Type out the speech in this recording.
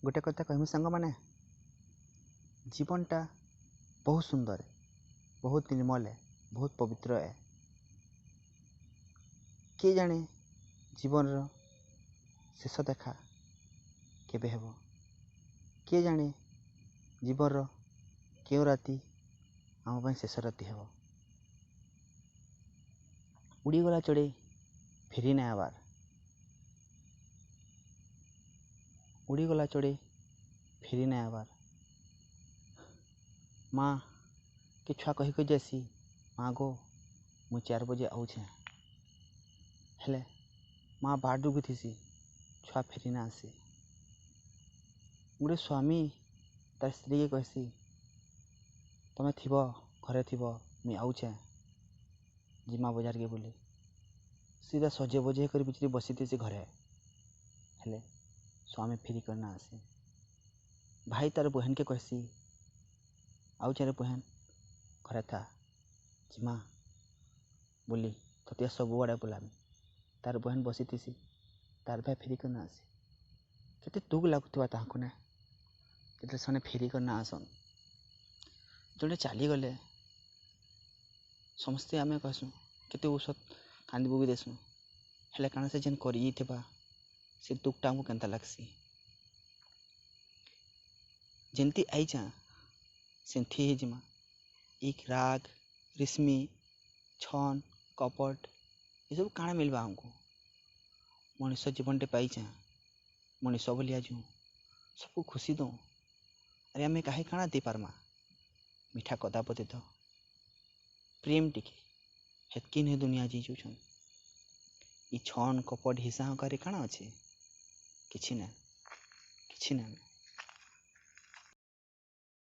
गोटे कथा कहमि सांग मैंने जीवनटा बहुत सुंदर है, बहुत निर्मल है, बहुत पवित्र है। किए जाने जीवन शेष देखा केबे हेबो, किए जाने जीवन क्यों राति आम पाई शेष राति हेबो। उड़ीगला चढ़े फेरी ना आबार, उड़ीगला चढ़े फेरी ना आबार। माँ के छुआ कही कही जासी, माँ गो मु 4 बजे आउछे, हेले माँ बाट रुकी थीसी, छुआ फेरी ना आसी। गोटे स्वामी तार स्त्री के कहसी, तमें थीब घरे थीब मुई आउछे जिमा बजार के बोली। सीधा सजे बजे कर बिचरी बसी थी घरे, हेले स्वामी फेरी करना आसी। भाई तार बहन के कहसी, आउछे रे बहन घरे था जिमा बोली तोते सब आड़े बुलामी। तार बहन बसी थी, तार भाई फेरी करना आसी। केते दुख लगुवा ताकू ना जो से फेरी करना आसन। जोड़े चलीगले समस्ते आम कहसु केते औषध कांदबू भी देसु, हेले काना से जेन कर से दुखटा आमको केन्ता लगसी। जेमती आईचा सेमती ही जिमा। एक राग रेशमी छन कपट ये सब काଣା मिलवा हमको। मनुष्य जीवनटे पाईचा, मनुष्य बोली आज सबको खुशी दो। अरे आम कहीं काଣା दे पारमा, मिठा कदापति तो प्रेम टिके हेतकी नहीं दुनिया जीजुछन। ई छन कपट हिंसा हकारी काଣା अच्छे, किछि ना।